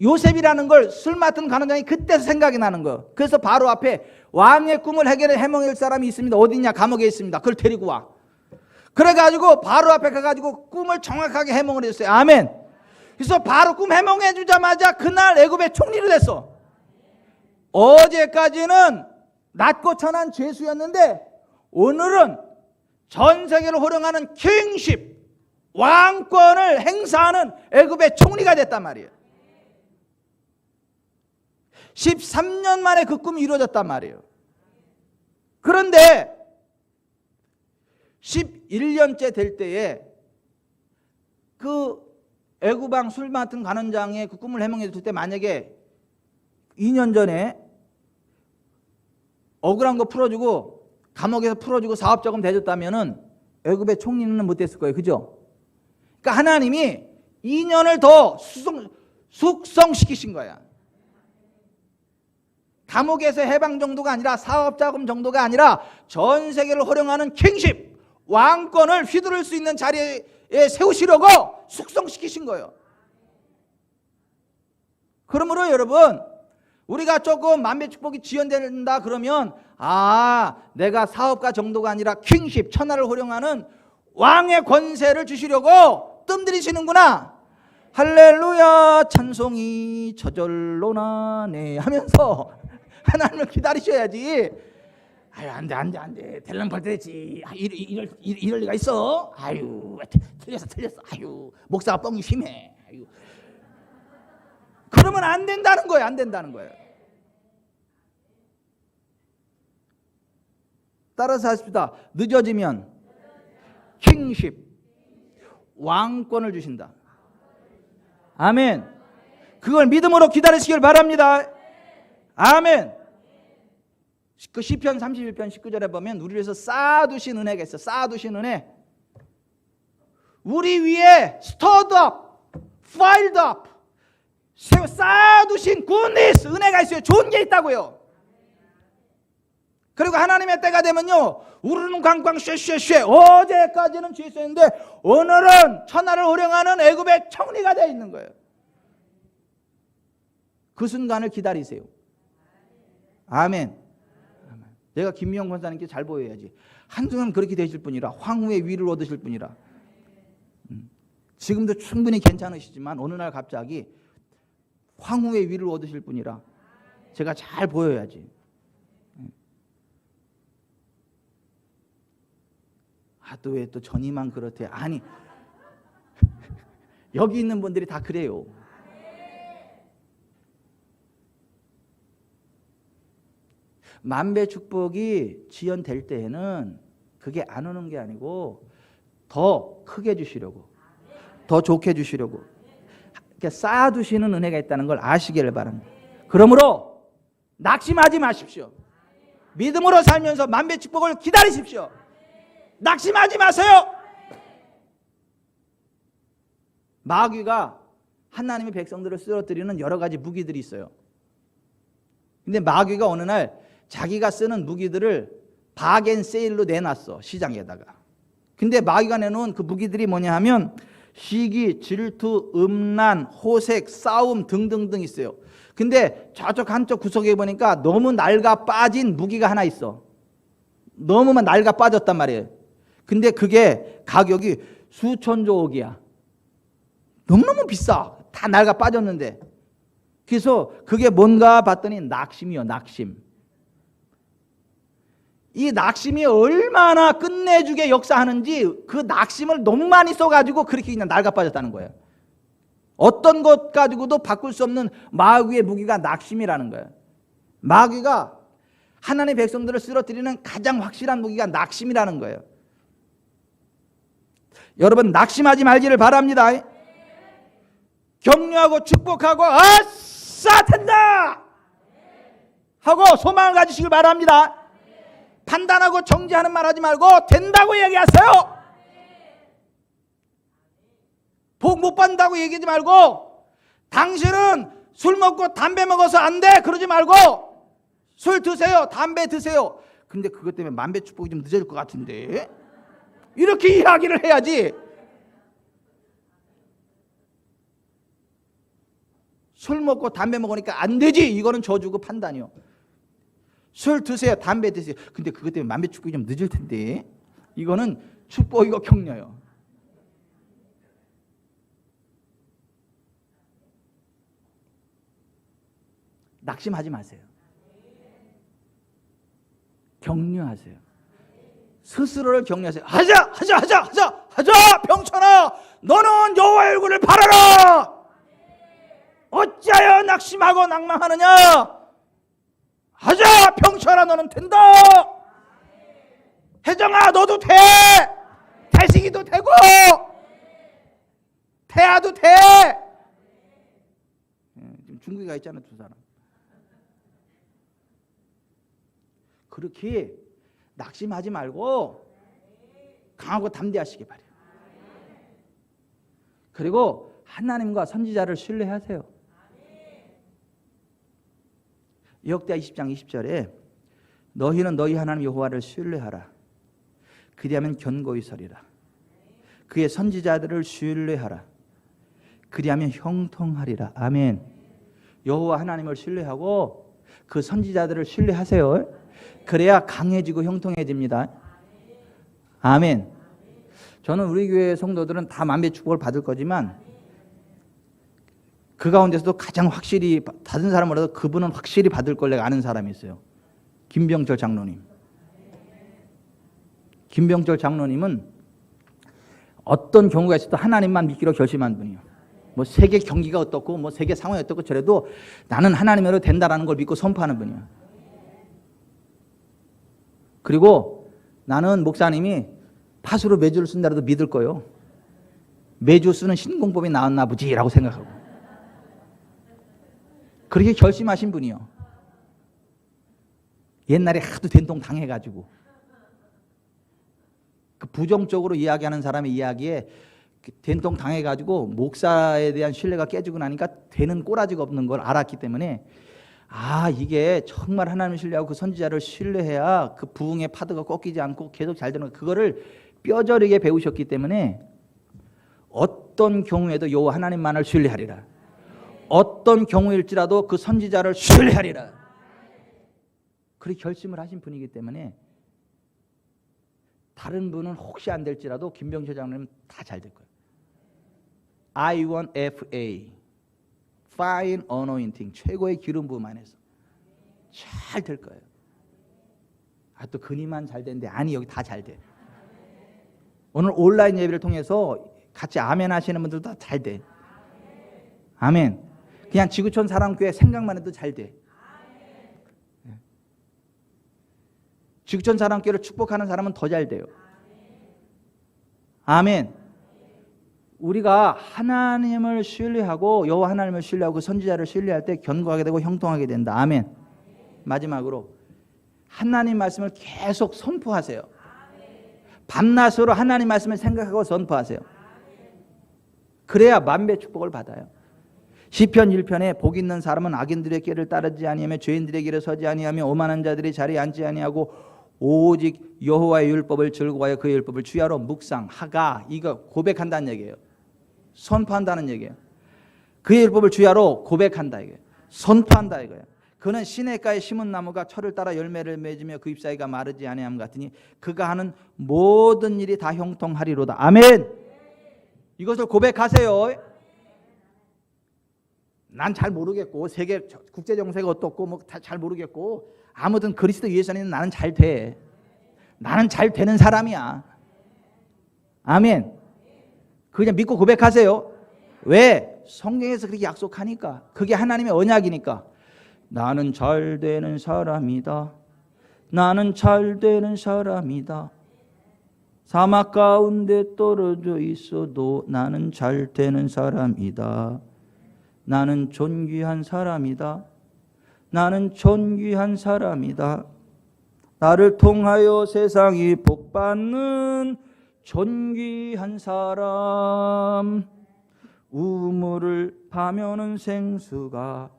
요셉이라는 걸 술 맡은 관원장이 그때서 생각이 나는 거예요. 그래서 바로 앞에 왕의 꿈을 해몽해 줄 사람이 있습니다. 어디 있냐? 감옥에 있습니다. 그걸 데리고 와. 그래가지고 바로 앞에 가가지고 꿈을 정확하게 해몽을 해줬어요. 아멘. 그래서 바로 꿈 해몽해 주자마자 그날 애굽의 총리로 됐어. 어제까지는 낮고 천한 죄수였는데 오늘은 전 세계를 호령하는 킹십, 왕권을 행사하는 애굽의 총리가 됐단 말이에요. 13년 만에 그 꿈이 이루어졌단 말이에요. 그런데 11년째 될 때에 그 애구방 술 맡은 관원장의 그 꿈을 해몽했을 때 만약에 2년 전에 억울한 거 풀어주고 감옥에서 풀어주고 사업자금 대줬다면은 애굽의 총리는 못 됐을 거예요. 그죠? 그러니까 하나님이 2년을 더 숙성시키신 거야. 감옥에서 해방 정도가 아니라 사업자금 정도가 아니라 전 세계를 호령하는 킹십, 왕권을 휘두를 수 있는 자리에 세우시려고 숙성시키신 거예요. 그러므로 여러분, 우리가 조금 만배축복이 지연된다 그러면 내가 사업가 정도가 아니라 킹십, 천하를 호령하는 왕의 권세를 주시려고 뜸들이시는구나. 할렐루야 찬송이 저절로 나네 하면서 하나님을 기다리셔야지. 안돼 델랑 벌떼지. 이럴 리가 있어. 틀렸어. 목사가 뻥이 심해. 그러면 안 된다는 거예요. 안 된다는 거예요. 따라서 하십시다. 늦어지면 킹십, 왕권을 주신다. 아멘. 그걸 믿음으로 기다리시길 바랍니다. 아멘. 그 시편 31편 19절에 보면 우리를 위해서 쌓아두신 은혜가 있어. 쌓아두신 은혜. 우리 위에 stirred up, filed up, 쌓아두신 goodness, 은혜가 있어요. 좋은 게 있다고요. 그리고 하나님의 때가 되면요, 우르는 광광 쉐쉐쉐. 어제까지는 죄수였는데 오늘은 천하를 호령하는 애굽의 총리가 되어 있는 거예요. 그 순간을 기다리세요. 아멘. 내가 김미영 권사님께 잘 보여야지. 한순간 그렇게 되실 분이라, 황후의 위를 얻으실 분이라. 지금도 충분히 괜찮으시지만 어느 날 갑자기 황후의 위를 얻으실 분이라 제가 잘 보여야지. 또 왜 또 전이만 그렇대. 아니 여기 있는 분들이 다 그래요. 만배 축복이 지연될 때에는 그게 안 오는 게 아니고 더 크게 주시려고, 더 좋게 주시려고 이렇게 쌓아두시는 은혜가 있다는 걸 아시기를 바랍니다. 그러므로 낙심하지 마십시오. 믿음으로 살면서 만배 축복을 기다리십시오. 낙심하지 마세요. 마귀가 하나님의 백성들을 쓰러뜨리는 여러 가지 무기들이 있어요. 근데 마귀가 어느 날 자기가 쓰는 무기들을 바겐세일로 내놨어, 시장에다가. 근데 마귀가 내놓은 그 무기들이 뭐냐 하면 시기, 질투, 음란, 호색, 싸움 등등등 있어요. 근데 저쪽 한쪽 구석에 보니까 너무 낡아 빠진 무기가 하나 있어. 너무만 낡아 빠졌단 말이에요. 근데 그게 가격이 수천조억이야. 너무너무 비싸. 다 낡아 빠졌는데. 그래서 그게 뭔가 봤더니 낙심이요, 낙심. 이 낙심이 얼마나 끝내주게 역사하는지 그 낙심을 너무 많이 써가지고 그렇게 그냥 낡아 빠졌다는 거예요. 어떤 것 가지고도 바꿀 수 없는 마귀의 무기가 낙심이라는 거예요. 마귀가 하나님의 백성들을 쓰러뜨리는 가장 확실한 무기가 낙심이라는 거예요. 여러분 낙심하지 말기를 바랍니다. 격려하고 축복하고 아싸 된다 하고 소망을 가지시길 바랍니다. 판단하고 정죄하는 말 하지 말고 된다고 얘기하세요. 복 못 받는다고 얘기하지 말고 당신은 술 먹고 담배 먹어서 안 돼 그러지 말고 술 드세요, 담배 드세요. 근데 그것 때문에 만배 축복이 좀 늦어질 것 같은데 이렇게 이야기를 해야지. 술 먹고 담배 먹으니까 안 되지, 이거는 저주고 판단이요. 술 드세요, 담배 드세요. 근데 그것 때문에 만배 축복이 좀 늦을 텐데 이거는 축복이고 격려요. 낙심하지 마세요. 격려하세요. 스스로를 격려하세요. 하자 병천아, 너는 여호와의 얼굴을 바라라. 어찌하여 낙심하고 낭망하느냐. 하자 병천아, 너는 된다. 혜정아 너도 돼. 태식이도 되고 태아도 돼. 지금 중국에 가 있잖아 두 사람. 그렇게 낙심하지 말고 강하고 담대하시기 바래요. 그리고 하나님과 선지자를 신뢰하세요. 역대하 20장 20절에 너희는 너희 하나님 여호와를 신뢰하라. 그리하면 견고히 서리라. 그의 선지자들을 신뢰하라. 그리하면 형통하리라. 아멘. 여호와 하나님을 신뢰하고 그 선지자들을 신뢰하세요. 그래야 강해지고 형통해집니다. 아멘. 저는 우리 교회 성도들은 다 만배 축복을 받을 거지만 그 가운데서도 가장 확실히 다른 사람보다도 그분은 확실히 받을 걸 내가 아는 사람이 있어요. 김병철 장로님. 김병철 장로님은 어떤 경우가 있어도 하나님만 믿기로 결심한 분이에요. 뭐 세계 경기가 어떻고 뭐 세계 상황이 어떻고 저래도 나는 하나님으로 된다라는 걸 믿고 선포하는 분이에요. 그리고 나는 목사님이 팥으로 매주를 쓴다라도 믿을 거요. 매주 쓰는 신공법이 나왔나 보지라고 생각하고 그렇게 결심하신 분이요. 옛날에 하도 된통 당해가지고 그 부정적으로 이야기하는 사람의 이야기에 된통 당해가지고 목사에 대한 신뢰가 깨지고 나니까 되는 꼬라지가 없는 걸 알았기 때문에 이게 정말 하나님을 신뢰하고 그 선지자를 신뢰해야 그 부흥의 파도가 꺾이지 않고 계속 잘 되는 거 그거를 뼈저리게 배우셨기 때문에 어떤 경우에도 여호와 하나님만을 신뢰하리라. 어떤 경우일지라도 그 선지자를 신뢰하리라. 그렇게 결심을 하신 분이기 때문에 다른 분은 혹시 안 될지라도 김병철 장로님 다 잘 될 거예요. I1FA Fine Anointing 최고의 기름 부음만 해서 잘 될 거예요. 또 근이만 잘 되는데 아니 여기 다 잘 돼. 오늘 온라인 예배를 통해서 같이 아멘 하시는 분들도 다 잘 돼. 아멘. 그냥 지구촌 사랑교회 생각만 해도 잘 돼. 지구촌 사랑교회를 축복하는 사람은 더 잘 돼요. 아멘. 우리가 하나님을 신뢰하고 여호와 하나님을 신뢰하고 그 선지자를 신뢰할 때 견고하게 되고 형통하게 된다. 아멘. 마지막으로 하나님 말씀을 계속 선포하세요. 밤낮으로 하나님 말씀을 생각하고 선포하세요. 그래야 만배 축복을 받아요. 시편 1편에 복 있는 사람은 악인들의 길을 따르지 아니하며 죄인들의 길에 서지 아니하며 오만한 자들이 자리에 앉지 아니하고 오직 여호와의 율법을 즐거워하여 그의 율법을 주야로 묵상 하가. 이거 고백한다는 얘기예요. 선포한다는 얘기예요. 그의 율법을 주야로 고백한다 이거예요. 선포한다 이거예요. 그는 시냇가에 심은 나무가 철을 따라 열매를 맺으며 그 잎사귀가 마르지 아니함 같으니 그가 하는 모든 일이 다 형통하리로다. 아멘. 이것을 고백하세요. 난 잘 모르겠고 세계 국제 정세가 어떻고 뭐 잘 모르겠고 아무튼 그리스도 예수 안에는 나는 잘 돼. 나는 잘 되는 사람이야. 아멘. 그냥 믿고 고백하세요. 왜? 성경에서 그렇게 약속하니까. 그게 하나님의 언약이니까. 나는 잘 되는 사람이다. 나는 잘 되는 사람이다. 사막 가운데 떨어져 있어도 나는 잘 되는 사람이다. 나는 존귀한 사람이다. 나는 존귀한 사람이다. 나를 통하여 세상이 복받는 존귀한 사람. 우물을 파면은 생수가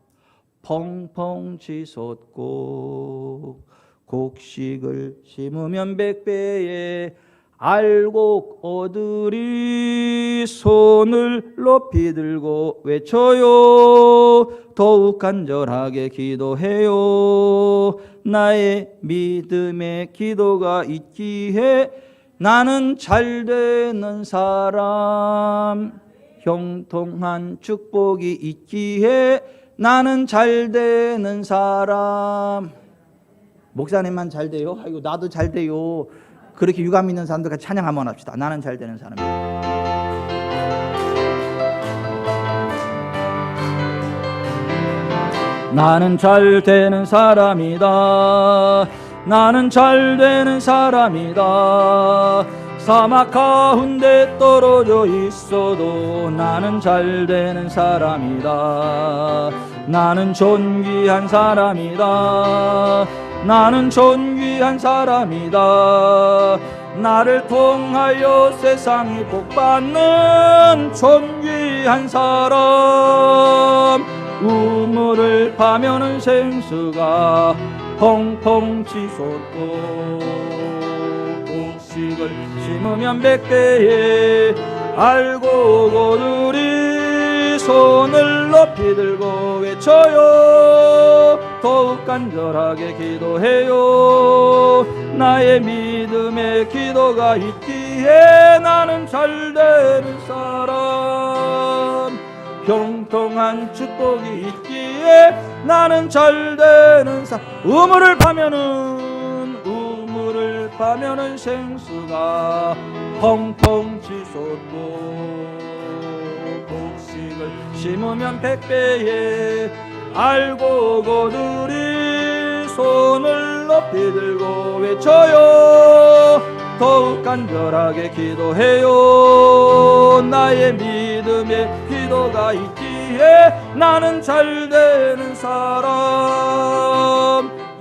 펑펑 치솟고 곡식을 심으면 백배에 알곡 얻으리. 손을 높이 들고 외쳐요. 더욱 간절하게 기도해요. 나의 믿음의 기도가 있기에 나는 잘 되는 사람. 형통한 축복이 있기에 나는 잘 되는 사람. 목사님만 잘 돼요? 아이고 나도 잘 돼요. 그렇게 유감 있는 사람들 같이 찬양 한번 합시다. 나는 잘 되는 사람이다. 나는 잘 되는 사람이다. 나는 잘 되는 사람이다. 사막 가운데 떨어져 있어도 나는 잘 되는 사람이다. 나는 존귀한 사람이다. 나는 존귀한 사람이다. 나를 통하여 세상이 복받는 존귀한 사람. 우물을 파면은 생수가 펑펑 치솟고 곡식을 심으면 100배에 알고 고들이 손을 높이 들고 외쳐요. 더욱 간절하게 기도해요. 나의 믿음의 기도가 있기에 나는 잘 되는 사람. 형통한 축복이 있기에 나는 잘 되는 사람. 우물을 파면은 생수가 펑펑 치솟고 곡식을 심으면 100배에 알고 고들이 손을 높이 들고 외쳐요. 더욱 간절하게 기도해요. 나의 믿음의 기도가 있기에 나는 잘 되는 사람.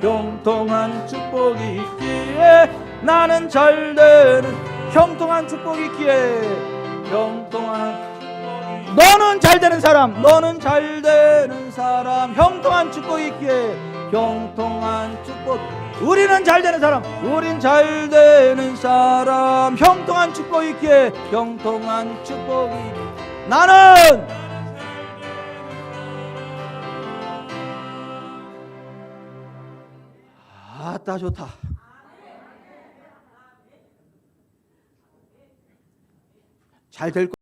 형통한 축복이 있기에 나는 잘 되는, 형통한 축복이 있기에, 형통한, 너는 잘 되는 사람, 너는 잘 되는 사람. 형통한 축복이 있기에, 형통한 축복. 우리는 잘 되는 사람, 우린 잘 되는 사람. 형통한 축복이 있기에, 형통한 축복이. 나는 아따 좋다. 잘 될